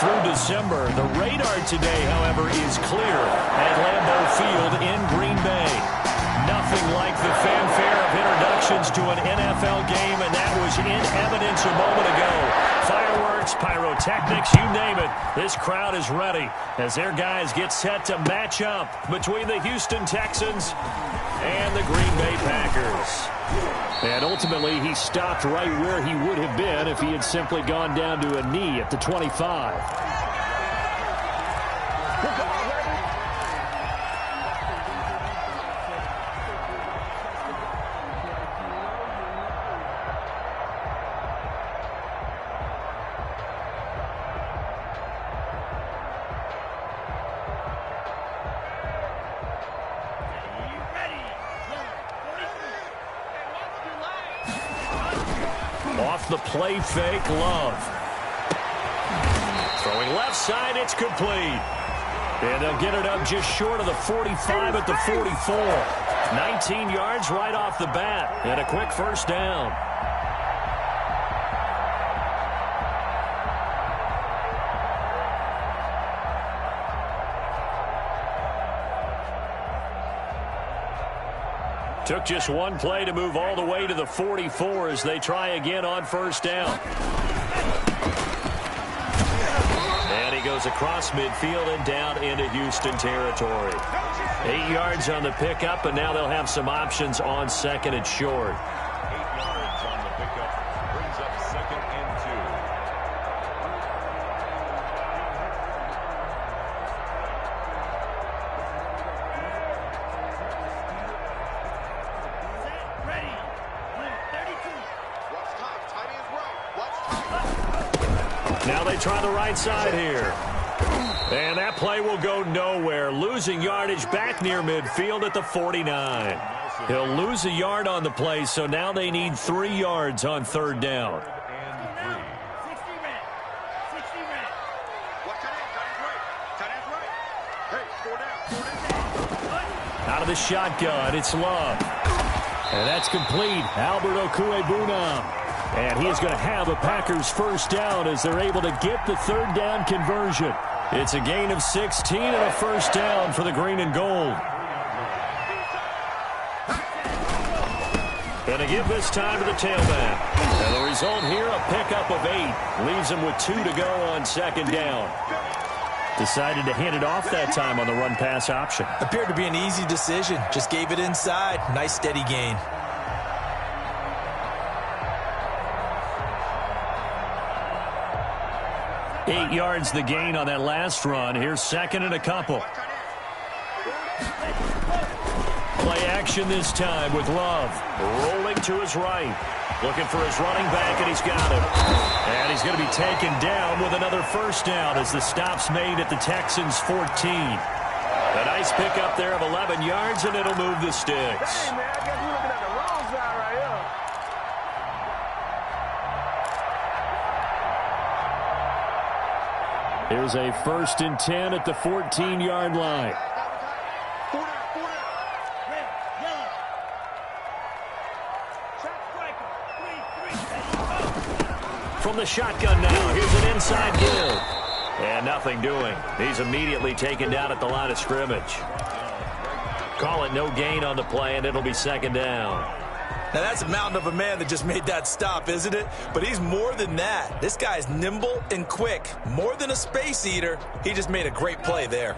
through December. The radar today, however, is clear at Lambeau Field in Green Bay. Nothing like the fanfare of introductions to an NFL game, and that was in evidence a moment ago. Fireworks, pyrotechnics, you name it. This crowd is ready as their guys get set to match up between the Houston Texans and the Green Bay Packers. And ultimately, he stopped right where he would have been if he had simply gone down to a knee at the 25. Off the play fake, Love. Throwing left side, it's complete. And they'll get it up just short of the 45 at the 44. 19 yards right off the bat, and a quick first down. Took just one play to move all the way to the 44 as they try again on first down. And he goes across midfield and down into Houston territory. 8 yards on the pickup, and now they'll have some options on second and short. 8 yards on the pickup brings up second and 2. Now they try the right side here. And that play will go nowhere. Losing yardage back near midfield at the 49. He'll lose a yard on the play, so now they need 3 yards on third down. Out of the shotgun, it's Love. And that's complete. Albert Okwuegbunam. And he is going to have a Packers first down as they're able to get the third down conversion. It's a gain of 16 and a first down for the green and gold. Going to give this time to the tailback. And the result here, a pickup of 8. Leaves him with 2 to go on second down. Decided to hand it off that time on the run-pass option. Appeared to be an easy decision. Just gave it inside. Nice steady gain. 8 yards the gain on that last run. Here's second and a couple. Play action this time with Love. Rolling to his right. Looking for his running back, and he's got him. And he's going to be taken down with another first down as the stop's made at the Texans' 14. A nice pickup there of 11 yards, and it'll move the sticks. Hey, man, I guess you're looking at the wrong side right here. Here's a 1st and 10 at the 14-yard line. From the shotgun now, here's an inside give. And nothing doing. He's immediately taken down at the line of scrimmage. Call it no gain on the play, and it'll be second down. Now, that's a mountain of a man that just made that stop, isn't it? But he's more than that. This guy's nimble and quick. More than a space eater. He just made a great play there.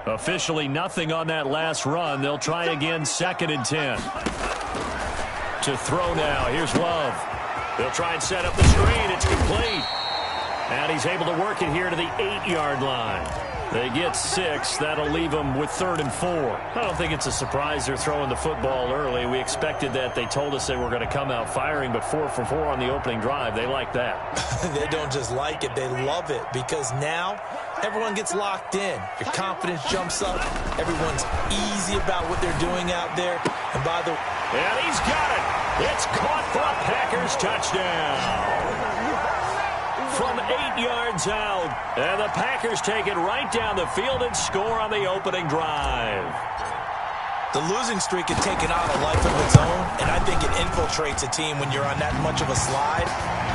Officially nothing on that last run. They'll try again, 2nd and 10. To throw now. Here's Love. They'll try and set up the screen. It's complete. And he's able to work it here to the 8-yard line. They get 6. That'll leave them with 3rd and 4. I don't think it's a surprise they're throwing the football early. We expected that. They told us they were going to come out firing, but 4 for 4 on the opening drive. They like that. They don't just like it. They love it because now everyone gets locked in. Your confidence jumps up. Everyone's easy about what they're doing out there. And by the way, and he's got it. It's caught for a Packers touchdown. From 8 yards out. And the Packers take it right down the field and score on the opening drive. The losing streak had taken on a life of its own, and I think it infiltrates a team when you're on that much of a slide.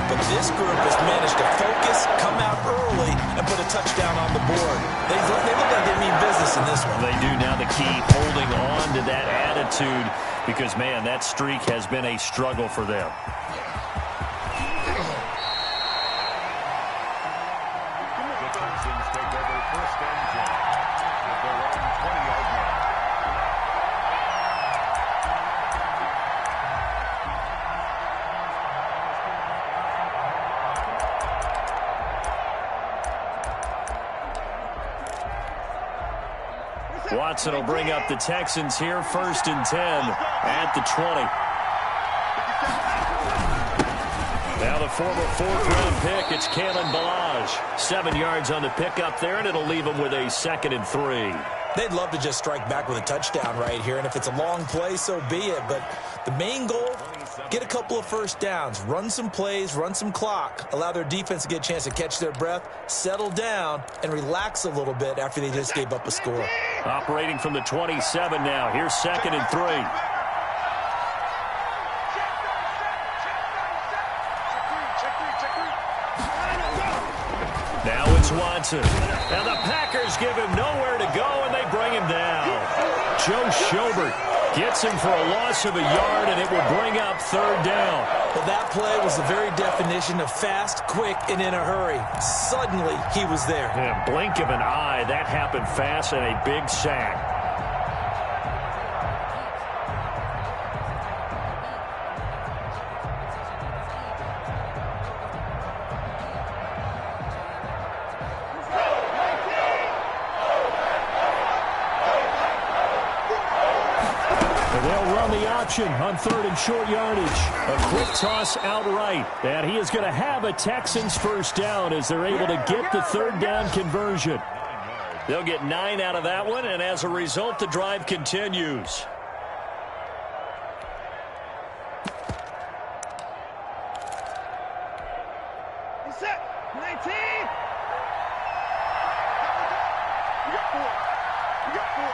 But this group has managed to focus, come out early, and put a touchdown on the board. They look like they mean business in this one. They do. Now the key, holding on to that attitude, because, man, that streak has been a struggle for them. Watson will bring up the Texans here, 1st and 10 at the 20. Now the former 4th-round pick, it's Kalen Ballage. 7 yards on the pickup there, and it'll leave him with a 2nd and 3. They'd love to just strike back with a touchdown right here, and if it's a long play, so be it. But the main goal, get a couple of first downs, run some plays, run some clock, allow their defense to get a chance to catch their breath, settle down, and relax a little bit after they just gave up a score. Operating from the 27 now. Here's 2nd and 3. Now it's Watson. Now the Packers give him nowhere to go, and they bring him down. Joe Schobert gets him for a loss of a yard, and it will bring up 3rd down. Well, that play was the very definition of fast, quick, and in a hurry. Suddenly, he was there. Yeah, blink of an eye, that happened fast, and a big sack. On 3rd and short yardage. A quick toss outright. And he is going to have a Texans 1st down as they're able to get the 3rd down conversion. They'll get 9 out of that one, and as a result, the drive continues. He's set. 19. You got 4. You got 4.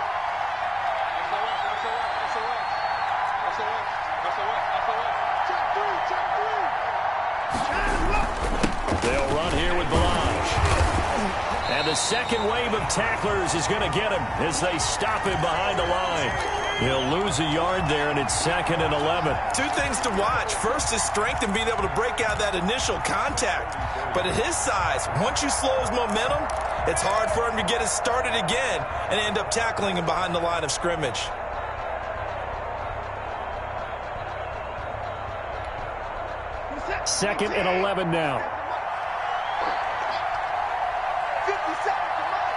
They'll run here with Ballage. And the second wave of tacklers is going to get him as they stop him behind the line. He'll lose a yard there, and it's 2nd and 11. 2 things to watch. First is strength and being able to break out that initial contact. But at his size, once you slow his momentum, it's hard for him to get it started again and end up tackling him behind the line of scrimmage. Second and 11 now. 50 seconds to Mike.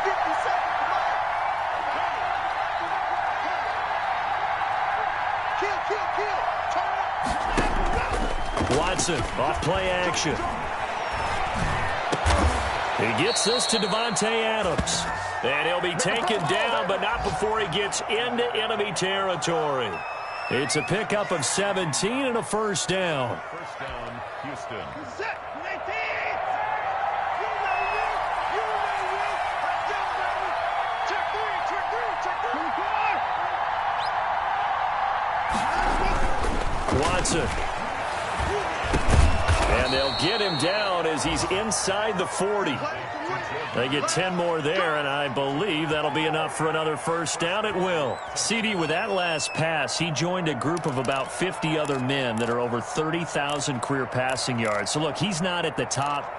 50 seconds to Mike. Kill. Turn up. Watson off play action. He gets this to Devontae Adams. And he'll be taken down, but not before he gets into enemy territory. It's a pickup of 17 and a 1st down. 1st down, Houston. Set. 19. You ready? Let's go, baby. Check 3. Watson. And they'll get him down as he's inside the 40. They get 10 more there, and I believe that'll be enough for another 1st down. It will. CD, with that last pass, he joined a group of about 50 other men that are over 30,000 career passing yards. So, look, he's not at the top,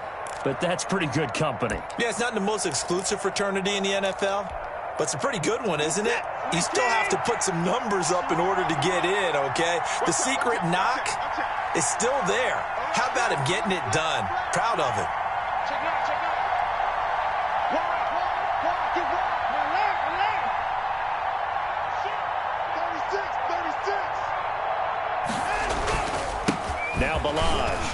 but that's pretty good company. Yeah, it's not the most exclusive fraternity in the NFL, but it's a pretty good one, isn't it? You still have to put some numbers up in order to get in, okay? The secret knock is still there. How about him getting it done? Proud of it. Check it out. Walk. Keep walking. Alert. 36. Now Ballage.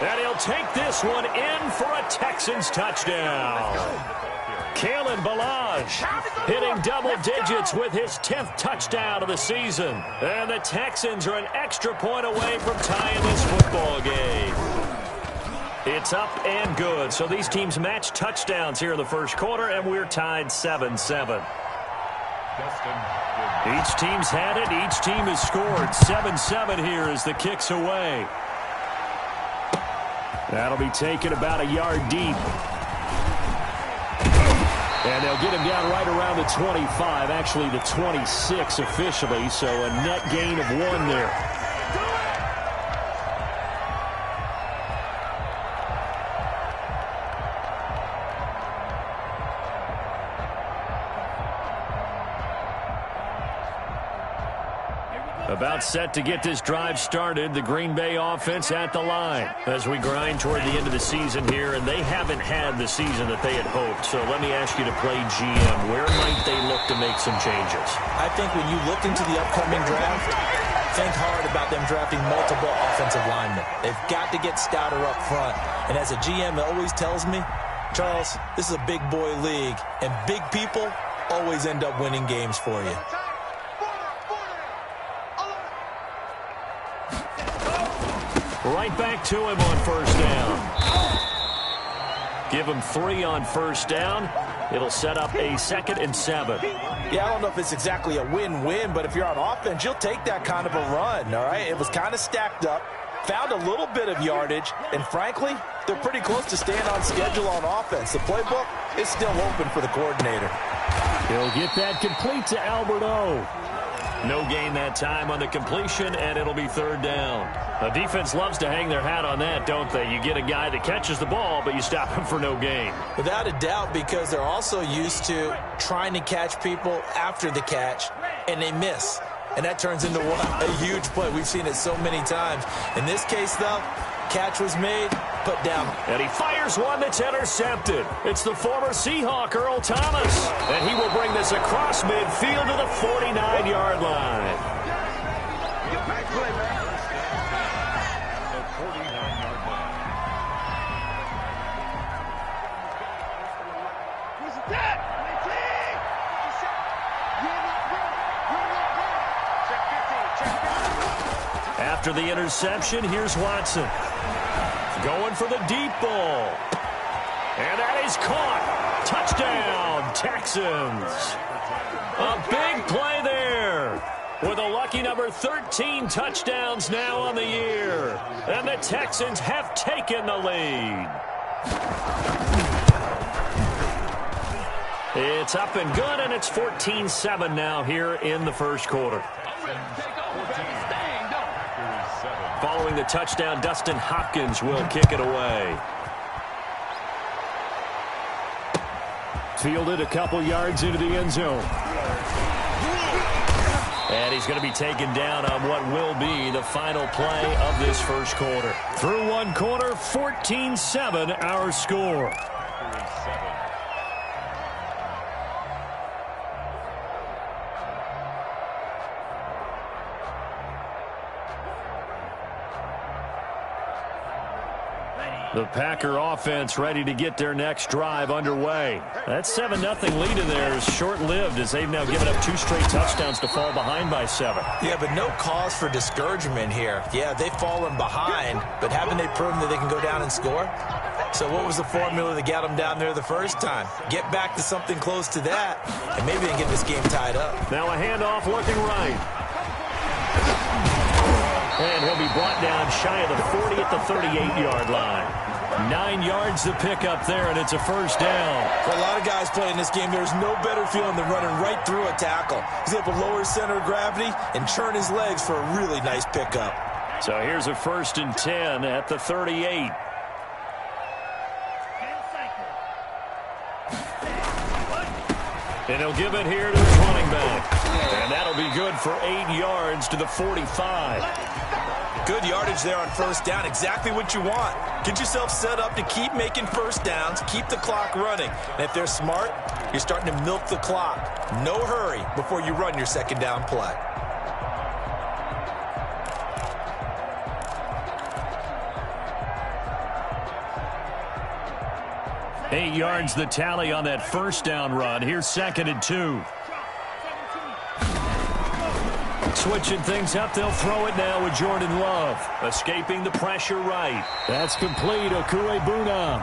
And he'll take this one in for a Texans touchdown. Kalen Ballage hitting double digits with his 10th touchdown of the season. And the Texans are an extra point away from tying this football game. It's up and good. So these teams match touchdowns here in the 1st quarter, and we're tied 7-7. Each team's had it. Each team has scored. 7-7 here as the kick's away. That'll be taken about a yard deep. And they'll get him down right around the 25, actually the 26 officially, so a net gain of 1 there. About set to get this drive started, the Green Bay offense at the line as we grind toward the end of the season here, and they haven't had the season that they had hoped. So let me ask you to play GM. Where might they look to make some changes? I think when you look into the upcoming draft, think hard about them drafting multiple offensive linemen. They've got to get stouter up front. And as a GM, it always tells me, Charles, this is a big boy league, and big people always end up winning games for you. Right back to him on first down. Give him 3 on first down. It'll set up a 2nd and 7. Yeah, I don't know if it's exactly a win-win, but if you're on offense, you'll take that kind of a run, all right? It was kind of stacked up, found a little bit of yardage, and frankly, they're pretty close to staying on schedule on offense. The playbook is still open for the coordinator. He'll get that complete to Albert O. No gain that time on the completion, and it'll be 3rd down. The defense loves to hang their hat on that, don't they? You get a guy that catches the ball, but you stop him for no gain. Without a doubt, because they're also used to trying to catch people after the catch, and they miss. And that turns into what? A huge play. We've seen it so many times. In this case, though, catch was made, put down. And he fires one that's intercepted. It's the former Seahawk, Earl Thomas. And he will bring this across midfield to the 49-yard line. Nice play, man. The 49-yard line. Who's that? After the interception, here's Watson. Going for the deep ball. And that is caught. Touchdown, Texans. A big play there. With a lucky number 13 touchdowns now on the year. And the Texans have taken the lead. It's up and good, and it's 14-7 now here in the first quarter. Following the touchdown, Dustin Hopkins will kick it away. Fielded a couple yards into the end zone. And he's going to be taken down on what will be the final play of this first quarter. Through one quarter, 14-7 our score. The Packer offense ready to get their next drive underway. That 7-0 lead in there is short-lived as they've now given up 2 straight touchdowns to fall behind by 7. Yeah, but no cause for discouragement here. Yeah, they've fallen behind, but haven't they proven that they can go down and score? So what was the formula that got them down there the first time? Get back to something close to that, and maybe they can get this game tied up. Now a handoff looking right. And he'll be brought down shy of the 40 at the 38-yard line. 9 yards to pick up there, and it's a first down. For a lot of guys playing this game, there's no better feeling than running right through a tackle. He's able to lower his center of gravity and churn his legs for a really nice pickup. So here's a 1st and 10 at the 38. And he'll give it here to the running back. And that'll be good for 8 yards to the 45. Good yardage there on first down. Exactly what you want. Get yourself set up to keep making first downs, keep the clock running. And if they're smart, you're starting to milk the clock. No hurry before you run your second down play. Eight yards the tally on that first down run. Here's 2nd and 2. Switching things up, they'll throw it now with Jordan Love. Escaping the pressure right. That's complete, Okuegbunam.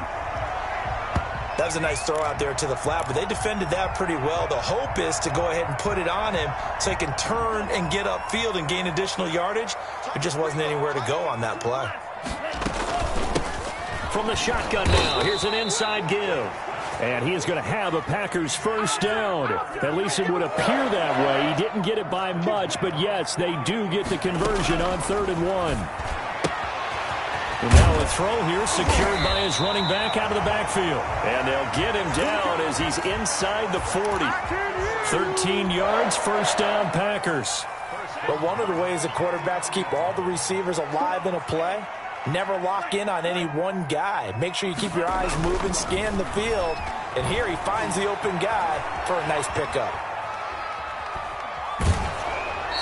That was a nice throw out there to the flat, but they defended that pretty well. The hope is to go ahead and put it on him so he can turn and get upfield and gain additional yardage. There just wasn't anywhere to go on that play. From the shotgun now, here's an inside give. And he is going to have a Packers first down. At least it would appear that way. He didn't get it by much, but yes, they do get the conversion on 3rd and 1. And now a throw here secured by his running back out of the backfield. And they'll get him down as he's inside the 40. 13 yards, first down Packers. But one of the ways that quarterbacks keep all the receivers alive in a play, never lock in on any one guy. Make sure you keep your eyes moving, scan the field. And here he finds the open guy for a nice pickup.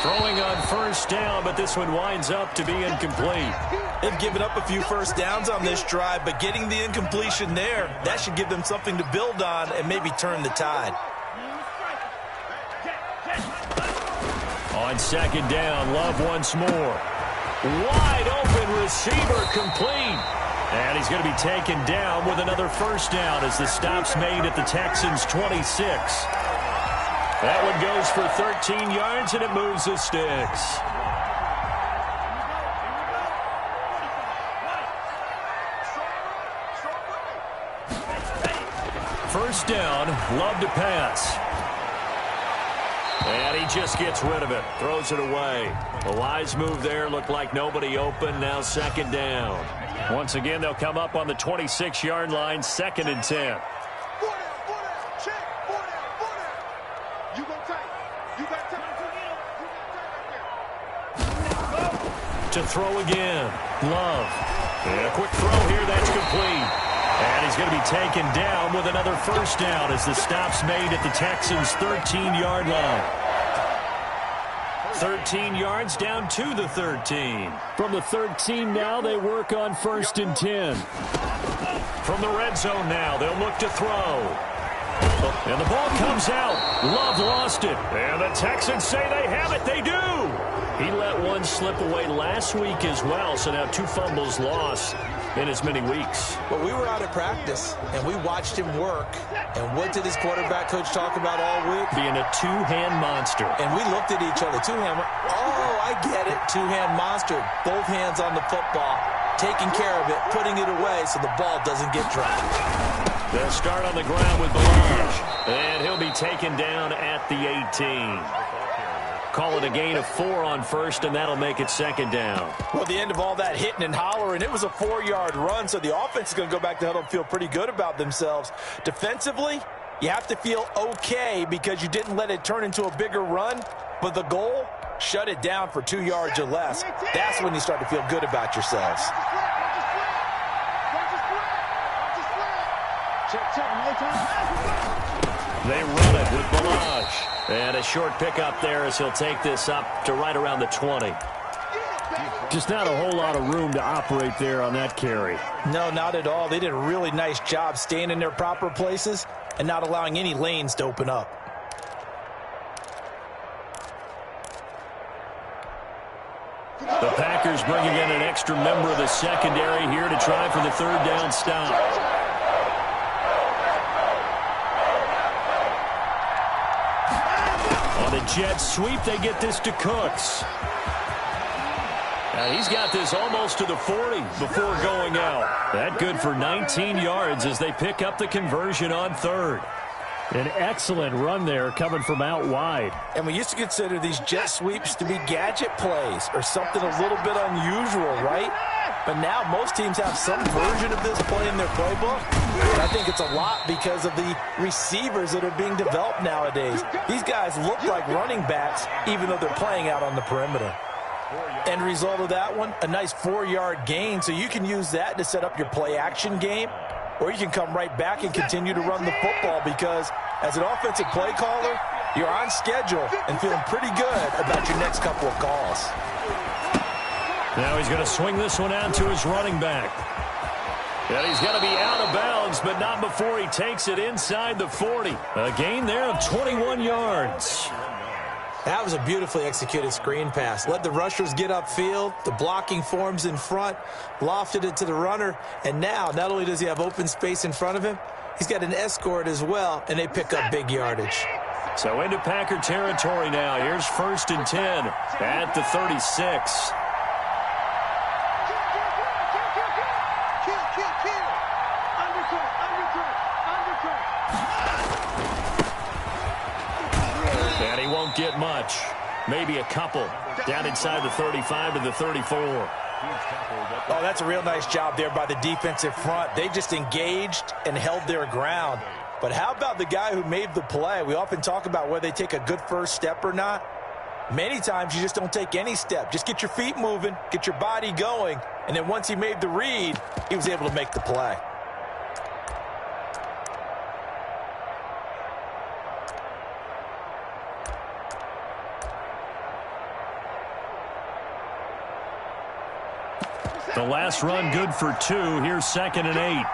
Throwing on first down, but this one winds up to be incomplete. They've given up a few first downs on this drive, but getting the incompletion there, that should give them something to build on and maybe turn the tide. On second down, Love once more. Wide open receiver complete. And he's going to be taken down with another first down as the stop's made at the Texans' 26. That one goes for 13 yards, and it moves the sticks. First down, Love to pass. And he just gets rid of it, throws it away. A wise move there, looked like nobody open, now second down. Once again, they'll come up on the 26-yard line, 2nd and 10. To throw again, Love. And a quick throw here, that's complete. And he's going to be taken down with another first down as the stop's made at the Texans' 13-yard line. 13 yards down to the 13. From the 13 now, they work on 1st and 10. From the red zone now, they'll look to throw. And the ball comes out. Love lost it. And the Texans say they have it. They do. He let one slip away last week as well, so now 2 fumbles lost in as many weeks. But we were out of practice, and we watched him work. And what did his quarterback coach talk about all week? Being a two-hand monster. And we looked at each other. Two-hand. Oh, I get it. Two-hand monster. Both hands on the football, taking care of it, putting it away so the ball doesn't get dropped. They'll start on the ground with Balaj. And he'll be taken down at the 18. Call it a gain of 4 on first, and that'll make it second down. Well, the end of all that hitting and hollering, it was a 4-yard run, so the offense is going to go back to huddle and feel pretty good about themselves. Defensively, you have to feel okay because you didn't let it turn into a bigger run, but the goal, shut it down for 2 yards or less. That's when you start to feel good about yourselves. They run it with Balaj. And a short pickup there as he'll take this up to right around the 20. Just not a whole lot of room to operate there on that carry. No, not at all. They did a really nice job staying in their proper places and not allowing any lanes to open up. The Packers bringing in an extra member of the secondary here to try for the 3rd down stop. On the jet sweep, they get this to Cooks. And he's got this almost to the 40 before going out. That good for 19 yards as they pick up the conversion on 3rd. An excellent run there coming from out wide. And we used to consider these jet sweeps to be gadget plays or something a little bit unusual, right? But now most teams have some version of this play in their playbook. And I think it's a lot because of the receivers that are being developed nowadays. These guys look like running backs even though they're playing out on the perimeter. End result of that one, a nice 4-yard gain. So you can use that to set up your play action game. Or you can come right back and continue to run the football because as an offensive play caller, you're on schedule and feeling pretty good about your next couple of calls. Now he's going to swing this one out to his running back. And he's going to be out of bounds, but not before he takes it inside the 40. A gain there of 21 yards. That was a beautifully executed screen pass. Let the rushers get upfield. The blocking forms in front. Lofted it to the runner. And now, not only does he have open space in front of him, he's got an escort as well, and they pick up big yardage. So into Packer territory now. Here's 1st and 10 at the 36. won't get much. Maybe a couple. Down inside the 35 to the 34. Oh, that's a real nice job there by the defensive front. They just engaged and held their ground. But how about the guy who made the play? We often talk about whether they take a good first step or not. Many times you just don't take any step. Just get your feet moving, get your body going, and then once he made the read, he was able to make the play. The last run good for 2. Here's 2nd and 8.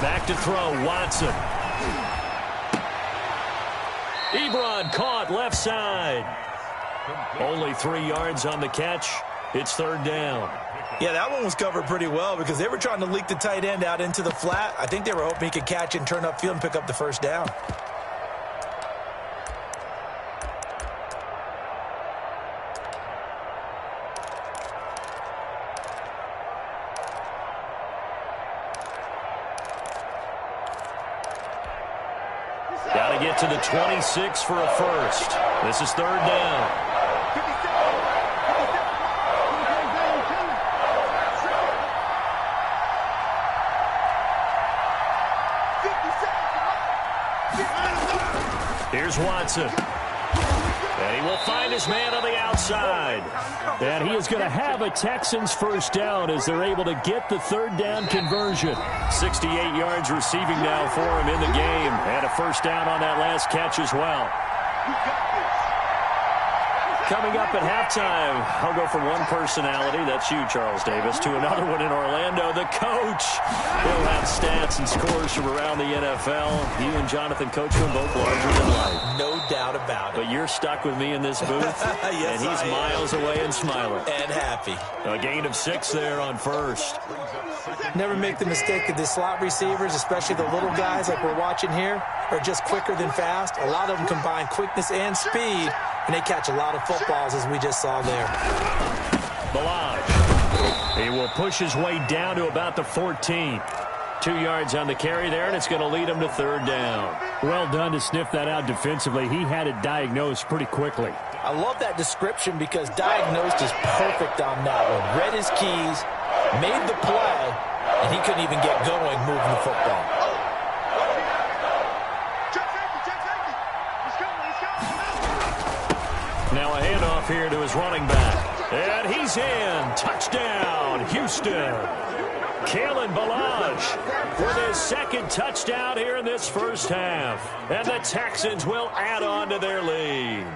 Back to throw, Watson. Ebron caught left side. Only 3 yards on the catch. It's 3rd down. Yeah, that one was covered pretty well because they were trying to leak the tight end out into the flat. I think they were hoping he could catch and turn upfield and pick up the first down. Got to get to the 26 for a first. This is 3rd down. Here's Watson. And he will find his man on the outside. And he is going to have a Texans first down as they're able to get the 3rd down conversion. 68 yards receiving now for him in the game. And a first down on that last catch as well. Coming up at halftime, I'll go from one personality, that's you, Charles Davis, to another one in Orlando, the coach. He'll have stats and scores from around the NFL. You and Jonathan Coachman both larger than life. No doubt about it. But you're stuck with me in this booth, yes, and he's miles away and smiling. And happy. A gain of 6 there on first. Never make the mistake of the slot receivers, especially the little guys like we're watching here, are just quicker than fast. A lot of them combine quickness and speed, and they catch a lot of footballs, as we just saw there. Balaj. He will push his way down to about the 14. 2 yards on the carry there, and it's going to lead him to 3rd down. Well done to sniff that out defensively. He had it diagnosed pretty quickly. I love that description because diagnosed is perfect on that one. Read his keys, made the play, and he couldn't even get going moving the football. Now a handoff here to his running back. And he's in. Touchdown, Houston. Kalen Balaj with his 2nd touchdown here in this first half. And the Texans will add on to their lead.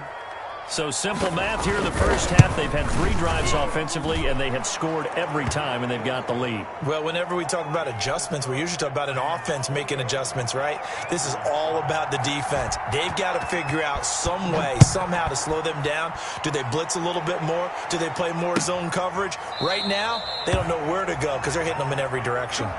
So simple math here in the first half. They've had 3 drives offensively, and they have scored every time, and they've got the lead. Well, whenever we talk about adjustments, we usually talk about an offense making adjustments, right? This is all about the defense. They've got to figure out some way, somehow to slow them down. Do they blitz a little bit more? Do they play more zone coverage? Right now, they don't know where to go because they're hitting them in every direction.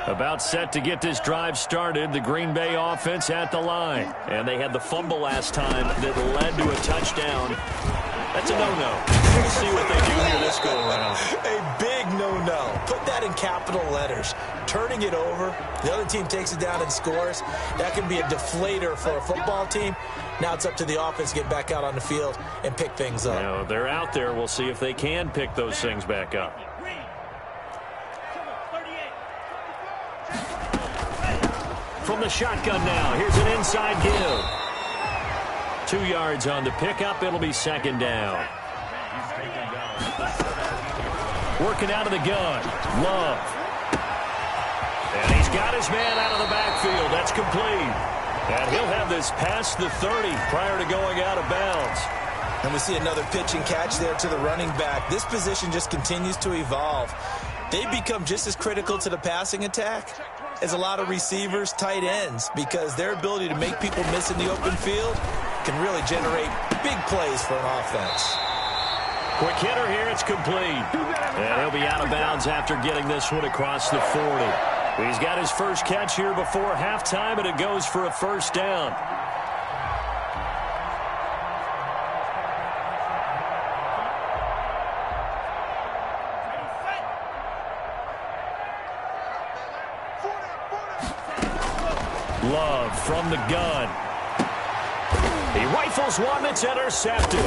About set to get this drive started, the Green Bay offense at the line. And they had the fumble last time that led to a touchdown. That's a no-no. We'll see what they do here this go-around. A big no-no. Put that in capital letters. Turning it over, the other team takes it down and scores. That can be a deflator for a football team. Now it's up to the offense to get back out on the field and pick things up. Now, they're out there. We'll see if they can pick those things back up. From the shotgun now, here's an inside give. 2 yards on the pickup. It'll be 2nd down. Working out of the gun. Love. And he's got his man out of the backfield. That's complete. And he'll have this past the 30 prior to going out of bounds. And we see another pitch and catch there to the running back. This position just continues to evolve. They become just as critical to the passing attack as a lot of receivers, tight ends, because their ability to make people miss in the open field can really generate big plays for an offense. Quick hitter here, it's complete. And he'll be out of bounds after getting this one across the 40. He's got his first catch here before halftime, and it goes for a first down. Love from the gun. He rifles one that's intercepted.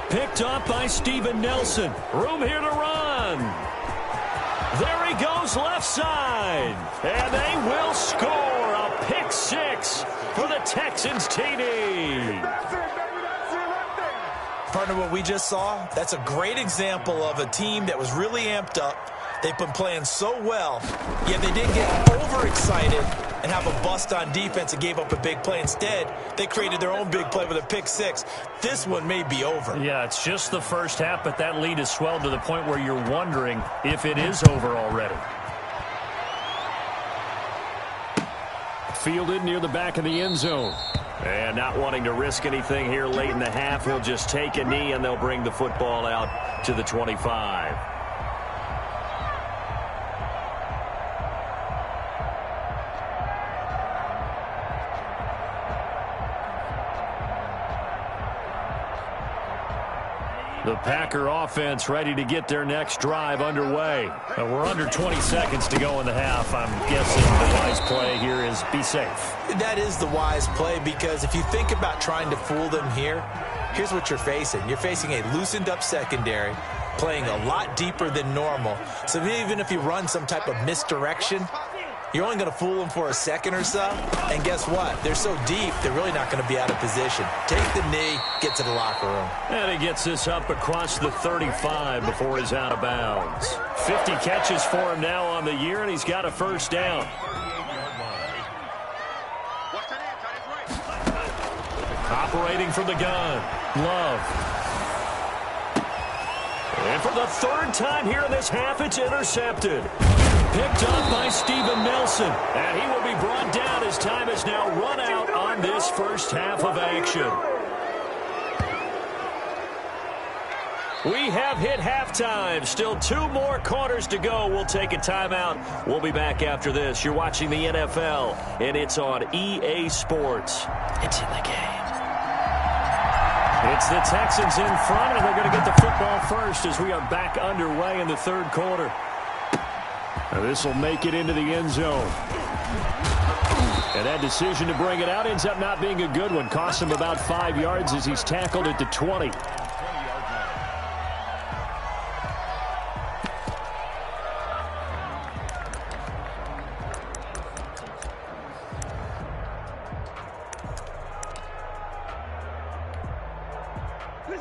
Picked up by Steven Nelson. Room here to run. There he goes left side. And they will score a pick six for the Texans TD. Partner, what we just saw, that's a great example of a team that was really amped up. They've been playing so well, yet they didn't get overexcited and have a bust on defense and gave up a big play. Instead, they created their own big play with a pick six. This one may be over. Yeah, it's just the first half, but that lead has swelled to the point where you're wondering if it is over already. Fielded near the back of the end zone. And not wanting to risk anything here late in the half, he'll just take a knee and they'll bring the football out to the 25. The Packer offense ready to get their next drive underway. We're under 20 seconds to go in the half. I'm guessing the wise play here is be safe. That is the wise play, because if you think about trying to fool them here, here's what you're facing. You're facing a loosened up secondary, playing a lot deeper than normal. So even if you run some type of misdirection, you're only going to fool them for a second or so. And guess what? They're so deep, they're really not going to be out of position. Take the knee, get to the locker room. And he gets this up across the 35 before he's out of bounds. 50 catches for him now on the year, and he's got a first down. Operating from the gun, Love. And for the third time here in this half, it's intercepted. Picked up by Steven Nelson. And he will be brought down as time has now run out on this first half of action. We have hit halftime. Still 2 more quarters to go. We'll take a timeout. We'll be back after this. You're watching the NFL, and it's on EA Sports. It's in the game. It's the Texans in front, and they're going to get the football first as we are back underway in the third quarter. Now this will make it into the end zone. And that decision to bring it out ends up not being a good one. Costs him about 5 yards as he's tackled at the 20.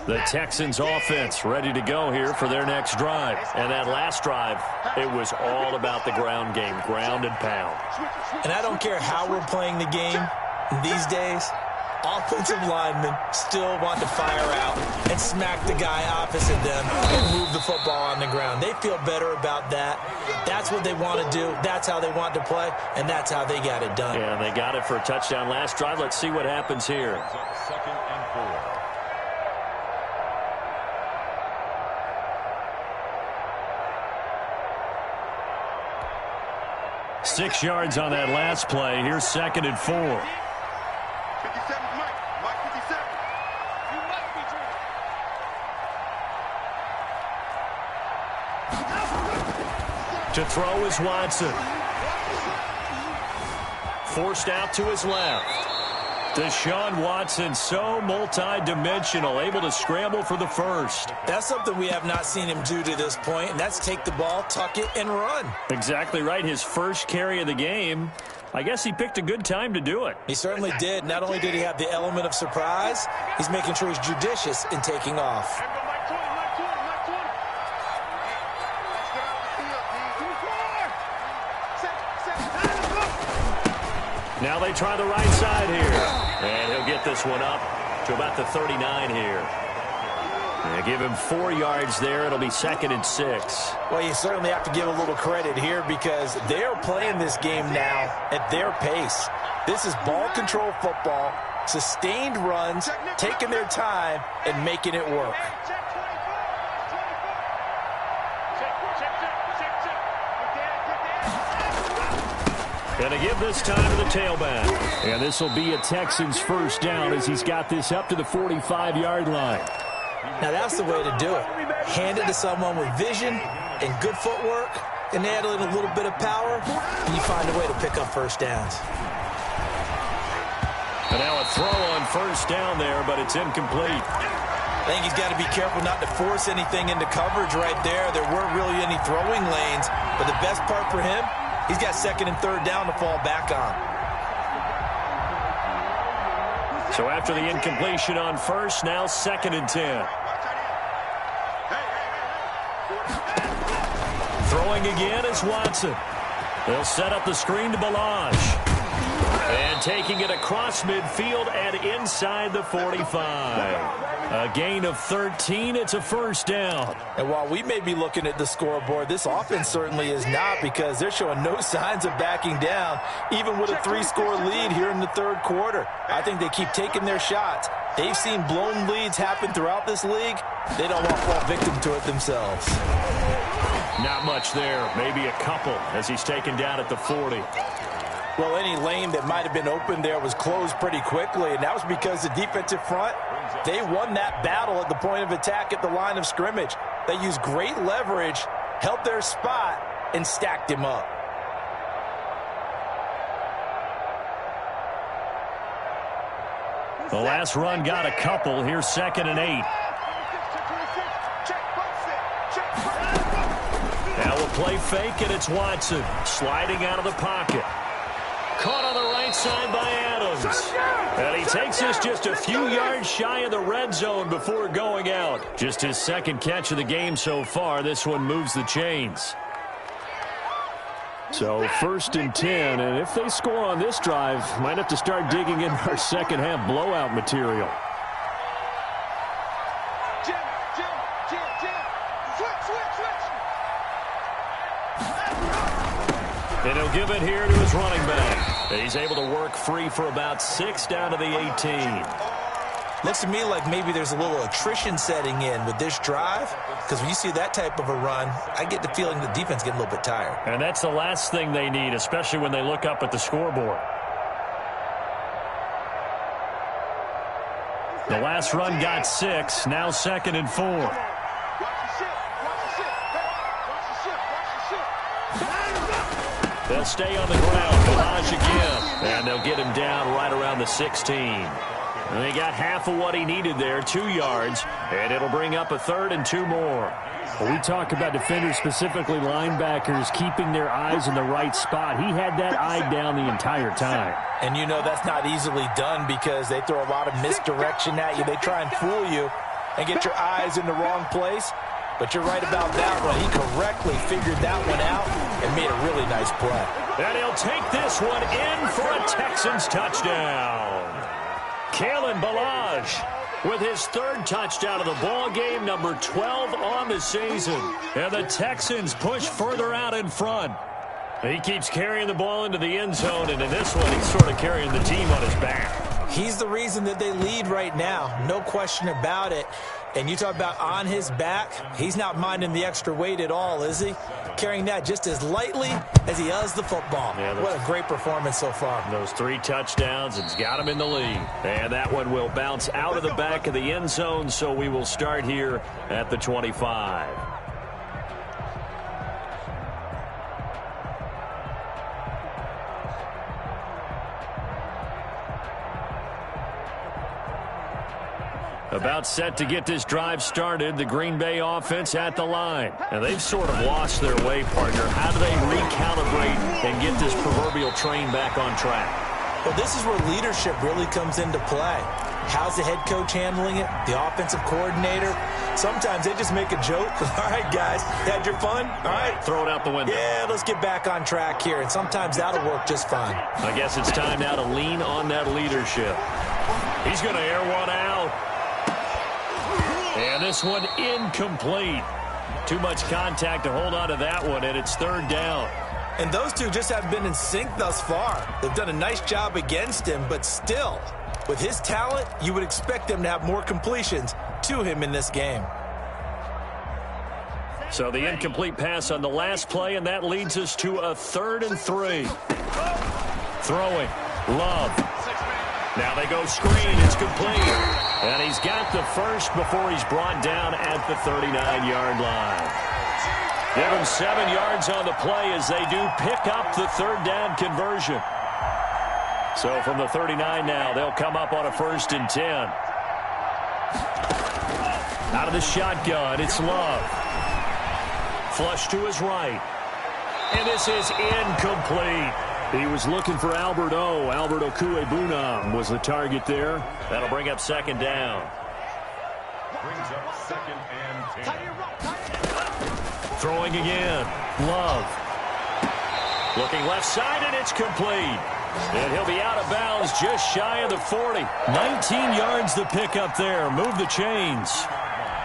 The Texans offense ready to go here for their next drive. And that last drive, it was all about the ground game, ground and pound. And I don't care how we're playing the game these days, offensive linemen still want to fire out and smack the guy opposite them and move the football on the ground. They feel better about that. That's what they want to do. That's how they want to play, and that's how they got it done. Yeah, they got it for a touchdown last drive. Let's see what happens here. 2nd and 4. 6 yards on that last play. Here's 2nd and 4. 57 Mike. Mike 57. You must be true. To throw is Watson. Forced out to his left. Deshaun Watson, so multi-dimensional, able to scramble for the first. That's something we have not seen him do to this point, and that's take the ball, tuck it, and run. Exactly right. His first carry of the game. I guess he picked a good time to do it. He certainly did. Not only did he have the element of surprise, he's making sure he's judicious in taking off. Now they try the right side here. And he'll get this one up to about the 39 here. And give him 4 yards there. It'll be 2nd and 6. Well, you certainly have to give a little credit here because they're playing this game now at their pace. This is ball control football. Sustained runs, taking their time, and making it work. Going to give this time to the tailback. And this will be a Texans first down as he's got this up to the 45-yard line. Now that's the way to do it. Hand it to someone with vision and good footwork, and add in a little bit of power, and you find a way to pick up first downs. And now a throw on first down there, but it's incomplete. I think he's got to be careful not to force anything into coverage right there. There weren't really any throwing lanes, but the best part for him, he's got second and third down to fall back on. So after the incompletion on first, now 2nd and 10. Throwing again is Watson. They'll set up the screen to Balazs. And taking it across midfield and inside the 45. A gain of 13. It's a first down. And while we may be looking at the scoreboard, this offense certainly is not, because they're showing no signs of backing down, even with a 3-score lead here in the third quarter. I think they keep taking their shots. They've seen blown leads happen throughout this league. They don't want to fall victim to it themselves. Not much there. Maybe a couple as he's taken down at the 40. Well, any lane that might have been open there was closed pretty quickly, and that was because the defensive front, they won that battle at the point of attack at the line of scrimmage. They used great leverage, held their spot, and stacked him up. The last run got a couple. Here's 2nd and 8. Now we'll play fake, and it's Watson sliding out of the pocket. Caught on the right side by Adams. And he takes us just a few yards shy of the red zone before going out. Just his second catch of the game so far. This one moves the chains. So 1st and 10, and if they score on this drive, might have to start digging in our second half blowout material. And he'll give it here to his running back. He's able to work free for about 6 down to the 18. Looks to me like maybe there's a little attrition setting in with this drive, because when you see that type of a run, I get the feeling the defense getting a little bit tired. And that's the last thing they need, especially when they look up at the scoreboard. The last run got 6, now 2nd and 4. They'll stay on the ground. Balazs again. And they'll get him down right around the 16. And they got half of what he needed there, 2 yards. And it'll bring up a 3rd and 2 more. Well, we talk about defenders, specifically linebackers, keeping their eyes in the right spot. He had that eye down the entire time. And you know that's not easily done, because they throw a lot of misdirection at you. They try and fool you and get your eyes in the wrong place. But you're right about that one. He correctly figured that one out and made a really nice play. And he'll take this one in for a Texans touchdown. Kalen Balazs with his 3rd touchdown of the ball game, number 12 on the season. And the Texans push further out in front. He keeps carrying the ball into the end zone, and in this one, he's sort of carrying the team on his back. He's the reason that they lead right now, no question about it. And you talk about on his back, he's not minding the extra weight at all, is he? Carrying that just as lightly as he does the football. Yeah, what a great performance so far. Those 3 touchdowns, it's got him in the lead. And that one will bounce out of the back of the end zone, so we will start here at the 25. About set to get this drive started, the Green Bay offense at the line. And they've sort of lost their way, partner. How do they recalibrate and get this proverbial train back on track? Well, this is where leadership really comes into play. How's the head coach handling it? The offensive coordinator? Sometimes they just make a joke. All right, guys, had your fun? All right. Throw it out the window. Yeah, let's get back on track here. And sometimes that'll work just fine. I guess it's time now to lean on that leadership. He's going to air one out. And this one incomplete. Too much contact to hold on to that one, and it's 3rd down. And those two just haven't been in sync thus far. They've done a nice job against him, but still, With his talent, you would expect them to have more completions to him in this game. So the incomplete pass on the last play, and that leads us to a 3rd and 3. Throwing. Love. Now they go screen. It's complete. And he's got the first before he's brought down at the 39-yard line. Give him 7 yards on the play as they do pick up the 3rd down conversion. So from the 39 now, they'll come up on a 1st and 10. Out of the shotgun, it's Love. Flush to his right. And this is incomplete. He was looking for Albert O. Albert Okuebunam was the target there. That'll bring up 2nd down. Brings up 2nd and 10. Throwing again. Love. Looking left side, and it's complete. And he'll be out of bounds just shy of the 40. 19 yards the pick up there. Move the chains.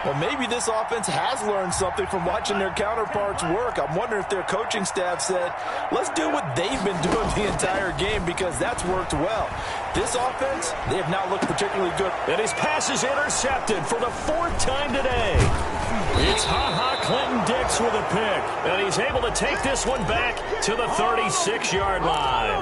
Well, maybe this offense has learned something from watching their counterparts work. I'm wondering if their coaching staff said, let's do what they've been doing the entire game, because that's worked well. This offense, they have not looked particularly good. And his pass is intercepted for the 4th time today. It's Ha-Ha Clinton-Dix with a pick. And he's able to take this one back to the 36-yard line.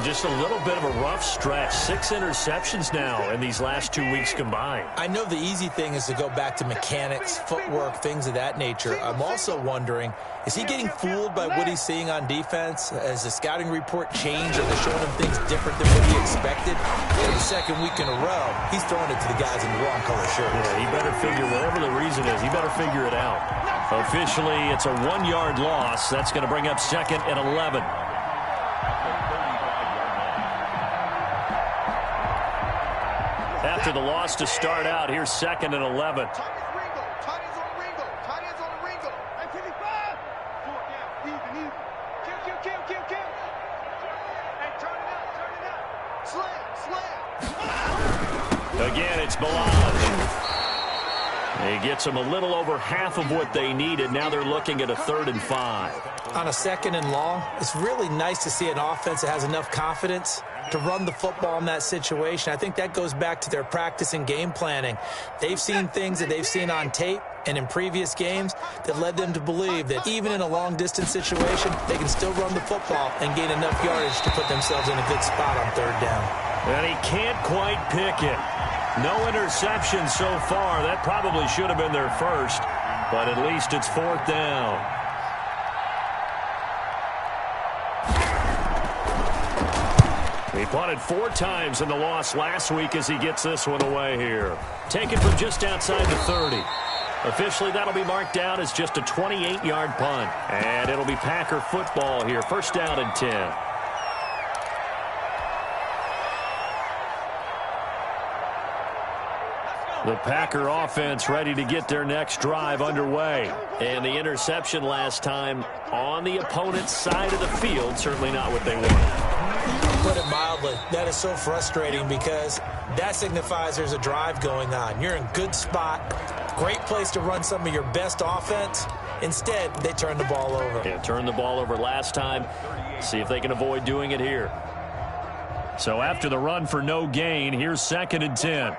Just a little bit of a rough stretch. 6 interceptions now in these last 2 weeks combined. I know the easy thing is to go back to mechanics, footwork, things of that nature. I'm also wondering, is he getting fooled by what he's seeing on defense? Has the scouting report changed? Are they showing him things different than what he expected? For the 2nd week in a row, he's throwing it to the guys in the wrong color shirts. Yeah, he better figure, whatever the reason is, he better figure it out. Officially, it's a 1-yard loss. That's going to bring up 2nd and 11. After the loss to start out, here's 2nd and 11. Again, it's Balaj. He gets them a little over half of what they needed. Now they're looking at a 3rd and 5. On a 2nd and long, it's really nice to see an offense that has enough confidence to run the football in that situation. I think that goes back to their practice and game planning. They've seen things that they've seen on tape and in previous games that led them to believe that even in a long-distance situation, they can still run the football and gain enough yardage to put themselves in a good spot on 3rd down. And he can't quite pick it. No interceptions so far. That probably should have been their first, but at least it's 4th down. He punted 4 times in the loss last week as he gets this one away here. Taken from just outside the 30. Officially, that'll be marked down as just a 28-yard punt. And it'll be Packer football here. 1st down and 10. The Packer offense ready to get their next drive underway. And the interception last time on the opponent's side of the field, certainly not what they wanted. Put it mildly, that is so frustrating because that signifies there's a drive going on. You're in good spot, great place to run some of your best offense. Instead, they turn the ball over. Yeah, turned the ball over last time. See if they can avoid doing it here. So after the run for no gain, here's 2nd and 10.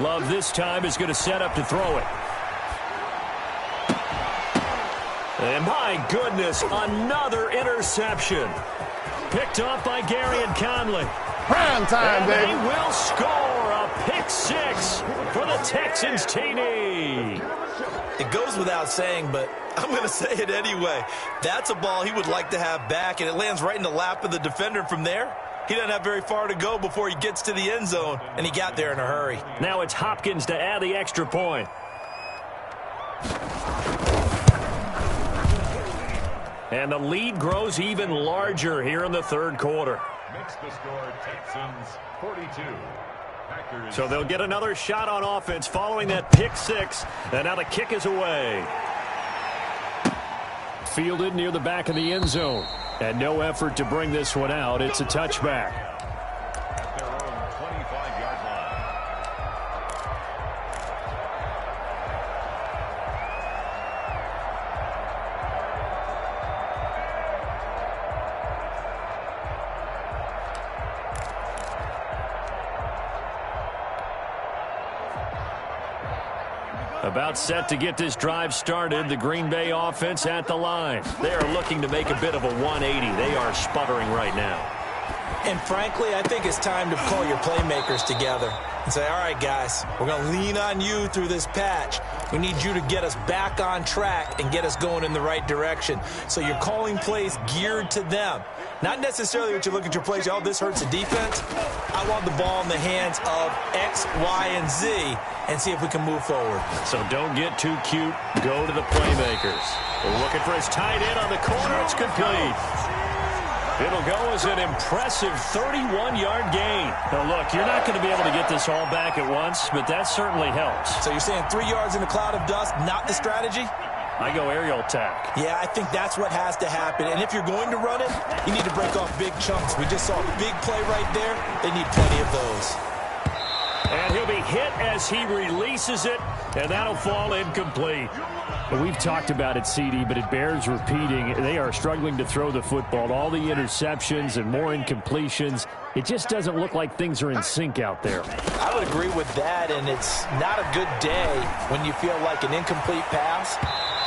Love this time is going to set up to throw it. And my goodness, another interception. Picked off by Gary and Conley. Prime time, and baby. They will score a pick 6 for the Texans TD. It goes without saying, but I'm going to say it anyway. That's a ball he would like to have back, and it lands right in the lap of the defender from there. He doesn't have very far to go before he gets to the end zone, and he got there in a hurry. Now it's Hopkins to add the extra point. And the lead grows even larger here in the 3rd quarter. Makes the score Texans 42. Packers. So they'll get another shot on offense following that pick 6. And now the kick is away. Fielded near the back of the end zone. And no effort to bring this one out. It's a touchback. At their own 25-yard line. About set to get this drive started, the Green Bay offense at the line. They are looking to make a bit of a 180. They are sputtering right now. And frankly, I think it's time to call your playmakers together and say, all right, guys, we're going to lean on you through this patch. We need you to get us back on track and get us going in the right direction. So you're calling plays geared to them. Not necessarily what you look at your plays, oh, this hurts the defense. I want the ball in the hands of X, Y, and Z and see if we can move forward. So don't get too cute. Go to the playmakers. We're looking for his tight end on the corner. It's complete. It'll go as an impressive 31-yard gain. Now, look, you're not going to be able to get this all back at once, but that certainly helps. So you're saying 3 yards in a cloud of dust, not the strategy? I go aerial attack. Yeah, I think that's what has to happen. And if you're going to run it, you need to break off big chunks. We just saw a big play right there. They need plenty of those. And he'll be hit as he releases it, and that'll fall incomplete. Well, we've talked about it, CD, but it bears repeating. They are struggling to throw the football. All the interceptions and more incompletions. It just doesn't look like things are in sync out there. I would agree with that, and it's not a good day when you feel like an incomplete pass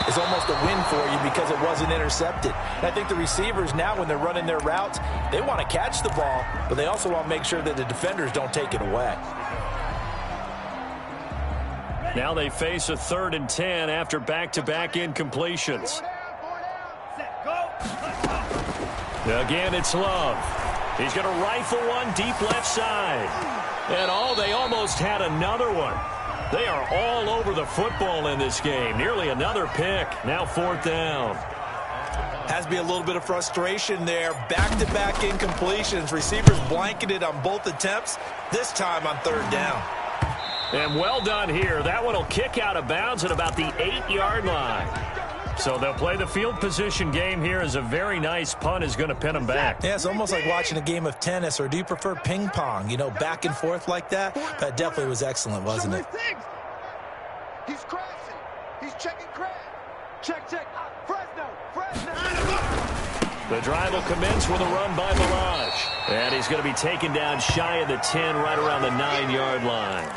is almost a win for you because it wasn't intercepted. And I think the receivers now, when they're running their routes, they want to catch the ball, but they also want to make sure that the defenders don't take it away. Now they face a 3rd and 10 after back-to-back incompletions. Again, it's Love. He's going to rifle one deep left side. And they almost had another one. They are all over the football in this game. Nearly another pick. Now 4th down. Has to be a little bit of frustration there. Back-to-back incompletions. Receivers blanketed on both attempts, this time on 3rd down. And well done here. That one will kick out of bounds at about the 8-yard line. So they'll play the field position game here as a very nice punt is going to pin them back. Yeah, it's almost like watching a game of tennis, or do you prefer ping pong? You know, back and forth like that? That definitely was excellent, wasn't it? He's crashing. He's checking crash. Check. Fresno. The drive will commence with a run by Mirage. And he's going to be taken down shy of the 10, right around the 9-yard line.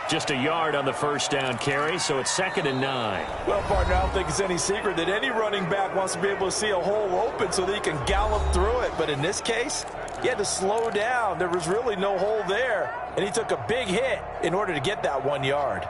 Just a yard on the first down carry, so it's 2nd and 9. Well, partner, I don't think it's any secret that any running back wants to be able to see a hole open so that he can gallop through it. But in this case, he had to slow down. There was really no hole there, and he took a big hit in order to get that 1 yard.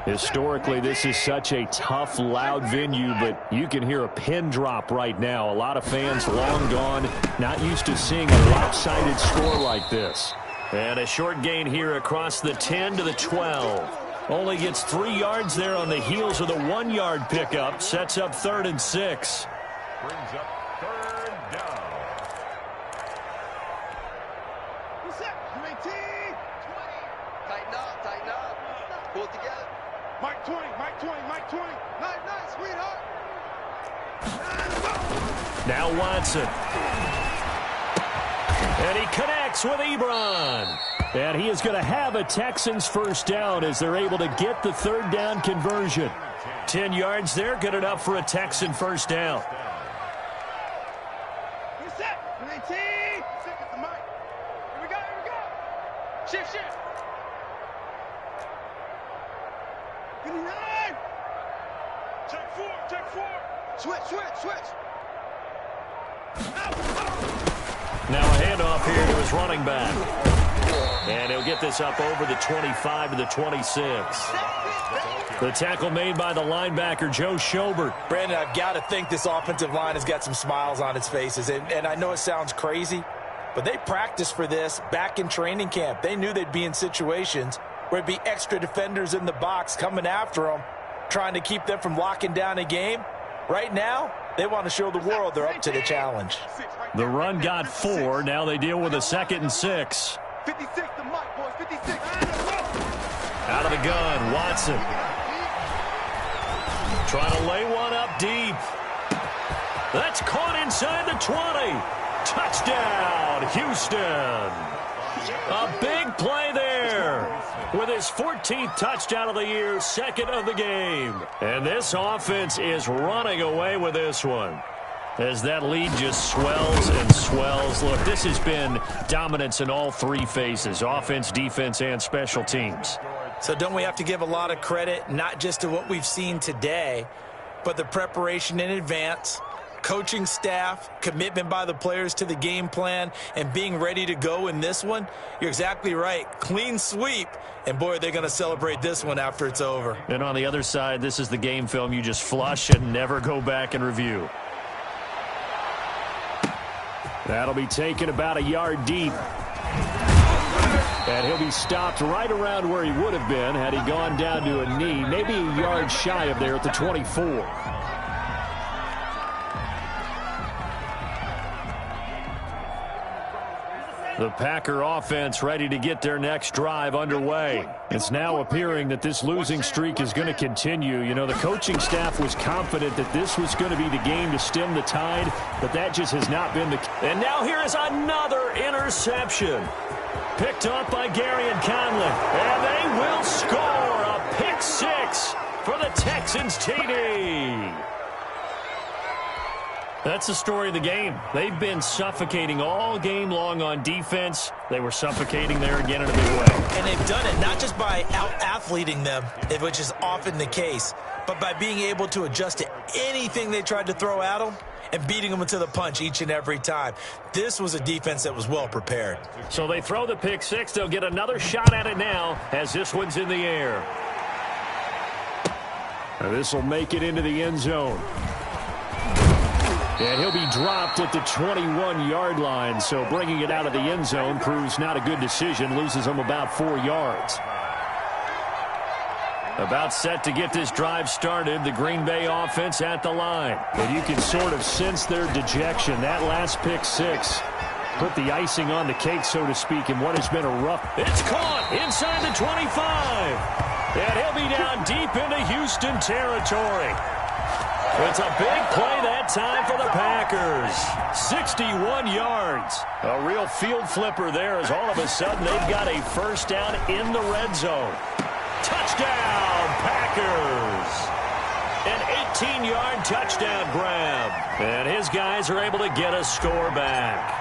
Historically, this is such a tough, loud venue, but you can hear a pin drop right now. A lot of fans long gone, not used to seeing a lopsided score like this. And a short gain here across the 10 to the 12. Only gets 3 yards there on the heels of the 1-yard pickup. Sets up 3rd and 6. Brings up 3rd down. What's up? 19. 20. Tighten up. Pull it together. Mike 20. Nice, sweetheart. Now Watson. And he connects with Ebron. And he is going to have a Texans first down as they're able to get the 3rd down conversion. 10 yards there, good enough for a Texan first down. You're set. 19. Sit with the mic. Here we go. Shift. 59. Check 4. Switch. Now a handoff here to his running back. And he'll get this up over the 25 to the 26. The tackle made by the linebacker, Joe Schobert. Brandon, I've got to think this offensive line has got some smiles on its faces. And I know it sounds crazy, but they practiced for this back in training camp. They knew they'd be in situations where it'd be extra defenders in the box coming after them, trying to keep them from locking down a game. Right now, they want to show the world they're up to the challenge. The run got 4. Now they deal with a 2nd and 6. 56 to Mike, boys. 56. Out of the gun, Watson. Trying to lay one up deep. That's caught inside the 20. Touchdown, Houston. A big play there with his 14th touchdown of the year, 2nd of the game. And this offense is running away with this one. as that lead just swells and swells. Look, this has been dominance in all three phases, offense, defense, and special teams. So don't we have to give a lot of credit, not just to what we've seen today, but the preparation in advance, coaching staff, commitment by the players to the game plan, and being ready to go in this one? You're exactly right. Clean sweep. And, boy, they're going to celebrate this one after it's over. And on the other side, this is the game film you just flush and never go back and review. That'll be taken about a yard deep. And he'll be stopped right around where he would have been had he gone down to a knee, maybe a yard shy of there at the 24. The Packer offense ready to get their next drive underway. It's now appearing that this losing streak is going to continue. You know, the coaching staff was confident that this was going to be the game to stem the tide, but that just has not been the case. And now here is another interception. Picked up by Gary and Conley. And they will score a pick six for the Texans TD. That's the story of the game. They've been suffocating all game long on defense. They were suffocating there again in a big way. And they've done it not just by out-athleting them, which is often the case, but by being able to adjust to anything they tried to throw at them and beating them to the punch each and every time. This was a defense that was well prepared. So they throw the pick six. They'll get another shot at it now as this one's in the air. This will make it into the end zone. And he'll be dropped at the 21-yard line, so bringing it out of the end zone proves not a good decision, loses him about 4 yards. About set to get this drive started, the Green Bay offense at the line. And you can sort of sense their dejection. That last pick six put the icing on the cake, so to speak, in what has been a rough. It's caught inside the 25. And he'll be down deep into Houston territory. It's a big play that time for the Packers. 61 yards. A real field flipper there as all of a sudden they've got a first down in the red zone. Touchdown, Packers. An 18-yard touchdown grab. And his guys are able to get a score back.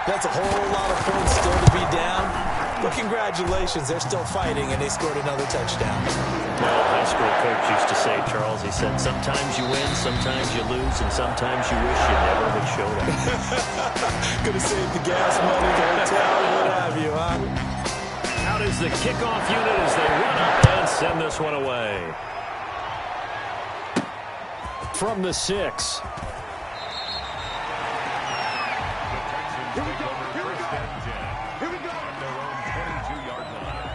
That's a whole lot of points still to be down. But congratulations, they're still fighting, and they scored another touchdown. Well, high school coach used to say, Charles, he said, sometimes you win, sometimes you lose, and sometimes you wish you never had showed up. Could have saved the gas money, the hotel, what have you, huh? Out is the kickoff unit as they run up and send this one away. From the 6. Here we go. Here we go. Here we go. At their own 22-yard line.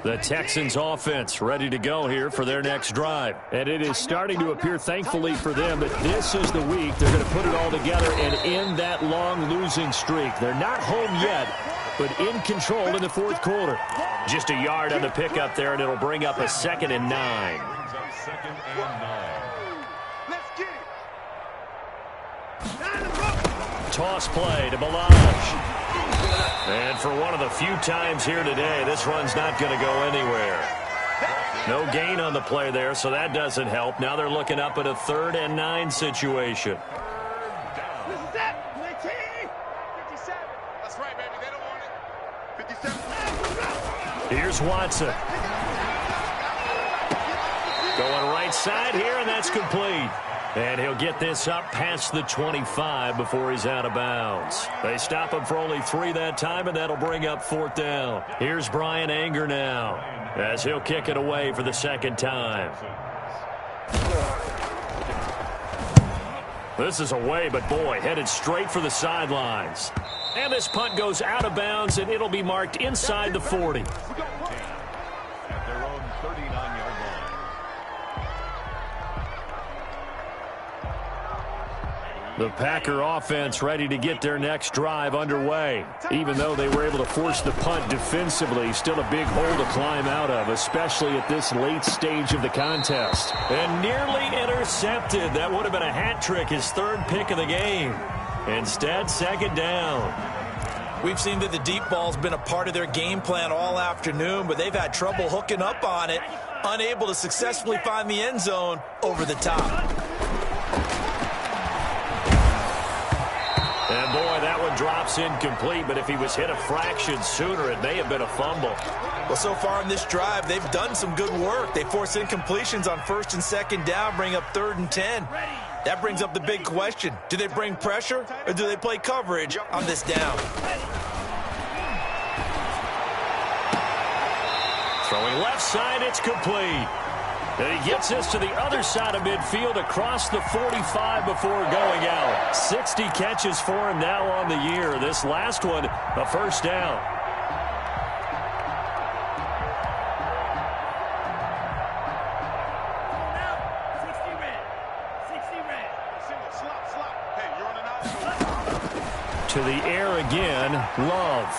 The Texans offense ready to go here for their next drive. And it is starting to appear, thankfully for them, that this is the week they're going to put it all together and end that long losing streak. They're not home yet, but in control in the fourth quarter. Just a yard on the pickup there, and it'll bring up a 2nd and 9. Brings up 2nd and 9. Let's get it. Toss play to Balaj. And for one of the few times here today, this run's not going to go anywhere. No gain on the play there, so that doesn't help. Now they're looking up at a 3rd and 9 situation. This is it. 19. 57. That's right, baby. They don't want it. 57. Here's Watson. Going right side here, and that's complete. And he'll get this up past the 25 before he's out of bounds. They stop him for only 3 that time, and that'll bring up 4th down. Here's Brian Anger now as he'll kick it away for the 2nd time. This is away, but boy, headed straight for the sidelines. And this punt goes out of bounds, and it'll be marked inside the 40. At their own 39-yard line. The Packer offense ready to get their next drive underway. Even though they were able to force the punt defensively, still a big hole to climb out of, especially at this late stage of the contest. And nearly intercepted. That would have been a hat trick, his 3rd pick of the game. Instead, 2nd down. We've seen that the deep ball's been a part of their game plan all afternoon, but they've had trouble hooking up on it, unable to successfully find the end zone over the top. And boy, that one drops incomplete, but if he was hit a fraction sooner, it may have been a fumble. Well, so far in this drive, they've done some good work. They force incompletions on 1st and 2nd down, bring up 3rd and 10. That brings up the big question. Do they bring pressure or do they play coverage on this down? Throwing left side, it's complete. And he gets us to the other side of midfield across the 45 before going out. 60 catches for him now on the year. This last one, a first down. To the air again, Love.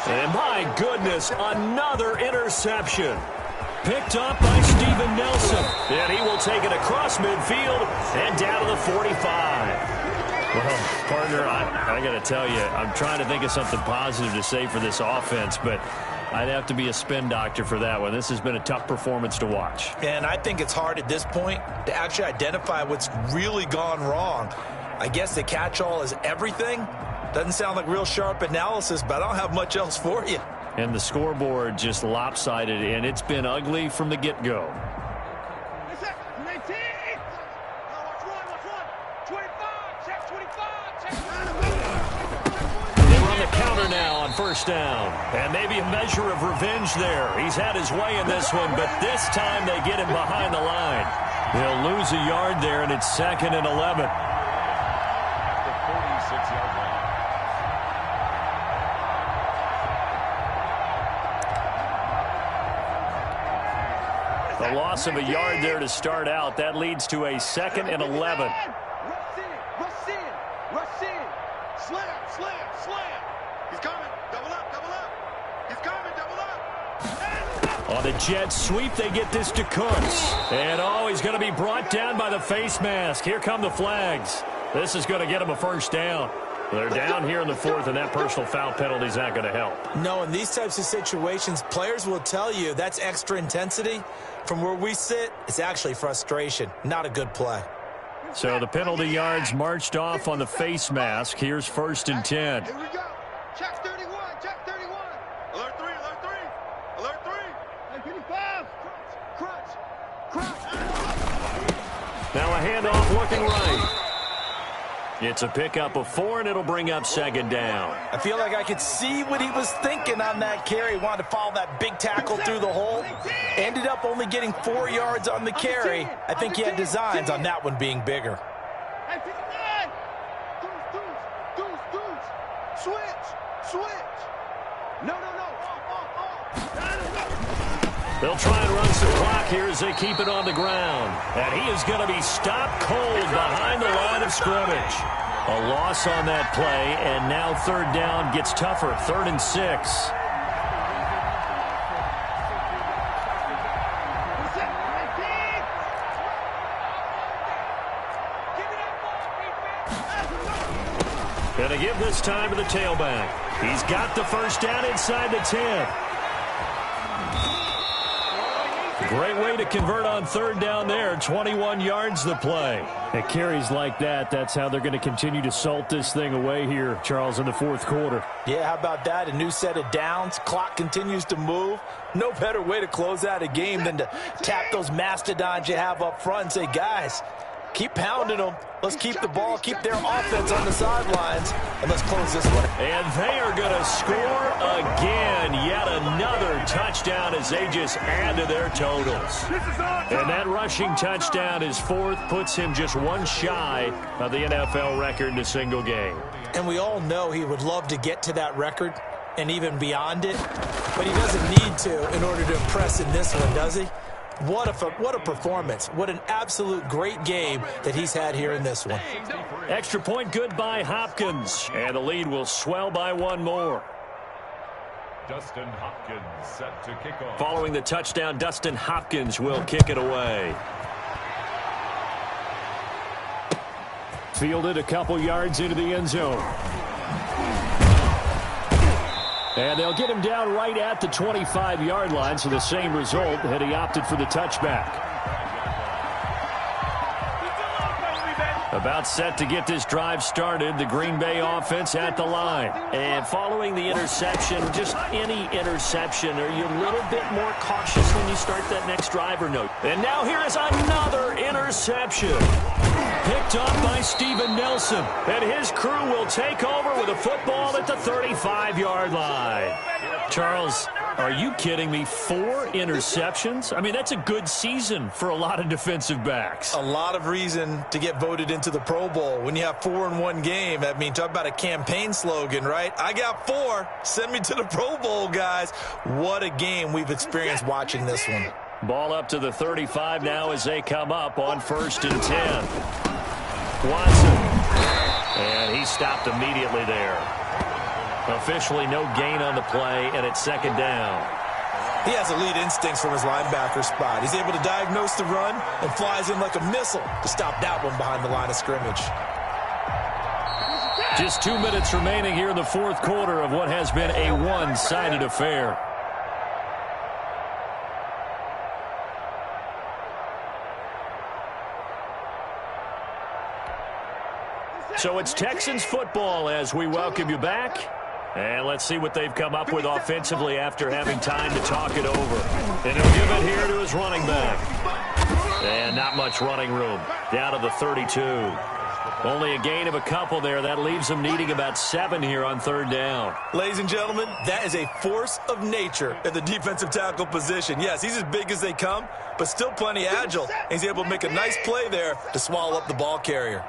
And my goodness, another interception. Picked up by Steven Nelson. And he will take it across midfield and down to the 45. Well, partner, I got to tell you, I'm trying to think of something positive to say for this offense, but I'd have to be a spin doctor for that one. This has been a tough performance to watch. And I think it's hard at this point to actually identify what's really gone wrong. I guess the catch-all is everything. Doesn't sound like real sharp analysis, but I don't have much else for you. And the scoreboard just lopsided, and it's been ugly from the get-go. They run the counter now on first down. And maybe a measure of revenge there. He's had his way in this one, but this time they get him behind the line. They'll lose a yard there, and it's 2nd and 11. A loss of a yard there to start out. That leads to a 2nd and 11. Rush in. Slam. He's coming. Double up. He's coming, double up. On the jet sweep, they get this to Cooks. And, he's going to be brought down by the face mask. Here come the flags. This is going to get him a first down. They're down here in the 4th, and that personal foul penalty is not going to help. No, in these types of situations, players will tell you that's extra intensity. From where we sit, it's actually frustration. Not a good play. So the penalty yards marched off on the face mask. Here's 1st and 10. Here we go. Check 31. Alert 3. Alert 3. Hey, 55. Crunch. Now a handoff looking right. It's a pickup of 4, and it'll bring up 2nd down. I feel like I could see what he was thinking on that carry. Wanted to follow that big tackle through the hole. Ended up only getting 4 yards on the carry. I think he had designs on that one being bigger. Hey, 59. Deuce. Switch. No. They'll try and run some clock here as they keep it on the ground. And he is going to be stopped cold behind the line of scrimmage. A loss on that play, and now 3rd down gets tougher. 3rd and 6. Going to give this time to the tailback. He's got the first down inside the 10. Great way to convert on 3rd down there. 21 yards the play. At carries like that, that's how they're going to continue to salt this thing away here, Charles, in the 4th quarter. Yeah, how about that? A new set of downs. Clock continues to move. No better way to close out a game than to tap those mastodons you have up front and say, guys, keep pounding them. Let's keep the ball, keep their offense on the sidelines, and let's close this one. And they are going to score again. Yet another touchdown as they just add to their totals. And that rushing touchdown is 4th, puts him just 1 shy of the NFL record in a single game. And we all know he would love to get to that record and even beyond it, but he doesn't need to in order to impress in this one, does he? What a performance. What an absolute great game that he's had here in this one. Extra point good by Hopkins. And the lead will swell by 1 more. Dustin Hopkins set to kick off. Following the touchdown, Dustin Hopkins will kick it away. Fielded a couple yards into the end zone. And they'll get him down right at the 25-yard line, so the same result had he opted for the touchback. About set to get this drive started, the Green Bay offense at the line. And following the interception, just any interception, are you a little bit more cautious when you start that next drive or no? And now here is another interception. Picked up by Steven Nelson. And his crew will take over with a football at the 35-yard line. Charles, are you kidding me? 4 interceptions? I mean, that's a good season for a lot of defensive backs. A lot of reason to get voted into the Pro Bowl. When you have 4 in one game, I mean, talk about a campaign slogan, right? I got 4. Send me to the Pro Bowl, guys. What a game we've experienced watching this one. Ball up to the 35 now as they come up on 1st and 10. Watson. And he stopped immediately there. Officially no gain on the play, and it's 2nd down. He has elite instincts from his linebacker spot. He's able to diagnose the run and flies in like a missile to stop that one behind the line of scrimmage. Just 2 minutes remaining here in the 4th quarter of what has been a one-sided affair. So it's Texans football as we welcome you back. And let's see what they've come up with offensively after having time to talk it over. And he'll give it here to his running back. And not much running room. Down to the 32. Only a gain of a couple there. That leaves them needing about 7 here on 3rd down. Ladies and gentlemen, that is a force of nature at the defensive tackle position. Yes, he's as big as they come, but still plenty agile. And he's able to make a nice play there to swallow up the ball carrier.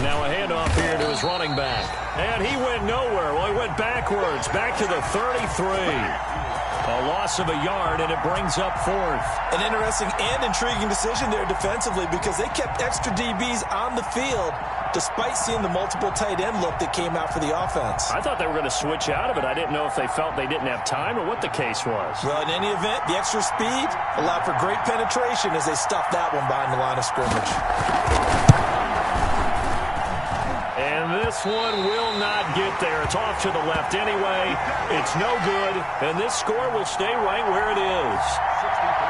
Now a handoff here to his running back. And he went nowhere. Well, he went backwards, back to the 33. A loss of a yard, and it brings up 4th. An interesting and intriguing decision there defensively because they kept extra DBs on the field despite seeing the multiple tight end look that came out for the offense. I thought they were going to switch out of it. I didn't know if they felt they didn't have time or what the case was. Well, in any event, the extra speed allowed for great penetration as they stuffed that one behind the line of scrimmage. And this one will not get there. It's off to the left anyway. It's no good, and this score will stay right where it is.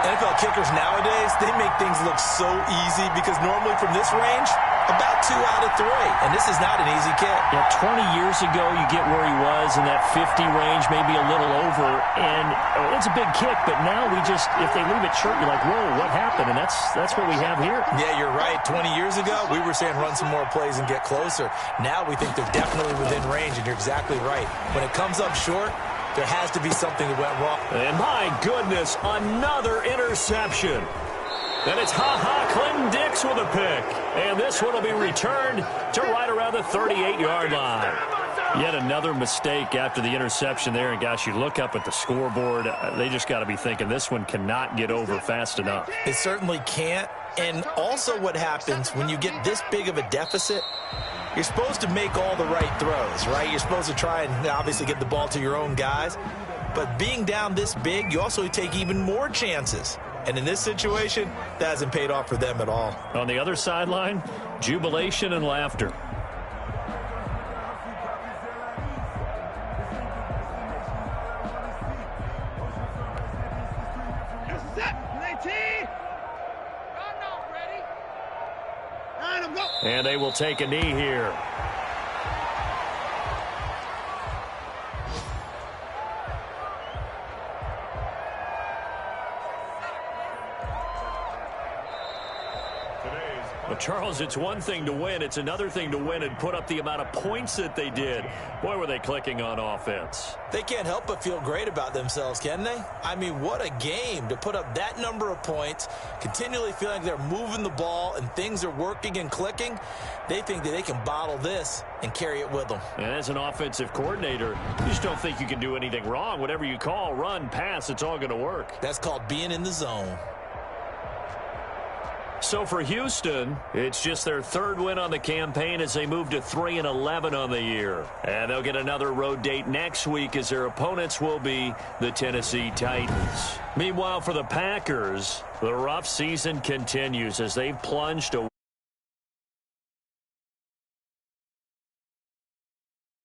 NFL kickers nowadays, they make things look so easy because normally from this range, about 2 out of 3, and this is not an easy kick. Yeah, 20 years ago, you get where he was in that 50 range, maybe a little over, and it's a big kick, but now we just, if they leave it short, you're like, whoa, what happened? And that's what we have here. Yeah, you're right. 20 years ago, we were saying run some more plays and get closer. Now we think they're definitely within range, and you're exactly right. When it comes up short, there has to be something that went wrong. And my goodness, another interception. And it's Clinton Dix with a pick. And this one will be returned to right around the 38-yard line. Yet another mistake after the interception there. And, gosh, you look up at the scoreboard, they just got to be thinking this one cannot get over fast enough. It certainly can't. And also what happens when you get this big of a deficit, you're supposed to make all the right throws, right? You're supposed to try and obviously get the ball to your own guys. But being down this big, you also take even more chances. And in this situation, that hasn't paid off for them at all. On the other sideline, jubilation and laughter. And they will take a knee here. Well, Charles, it's one thing to win. It's another thing to win and put up the amount of points that they did. Boy, were they clicking on offense. They can't help but feel great about themselves, can they? I mean, what a game to put up that number of points, continually feeling like they're moving the ball and things are working and clicking. They think that they can bottle this and carry it with them. And as an offensive coordinator, you just don't think you can do anything wrong. Whatever you call, run, pass, it's all going to work. That's called being in the zone. So for Houston, it's just their 3rd win on the campaign as they move to 3-11 on the year. And they'll get another road date next week as their opponents will be the Tennessee Titans. Meanwhile, for the Packers, the rough season continues as they've plunged away.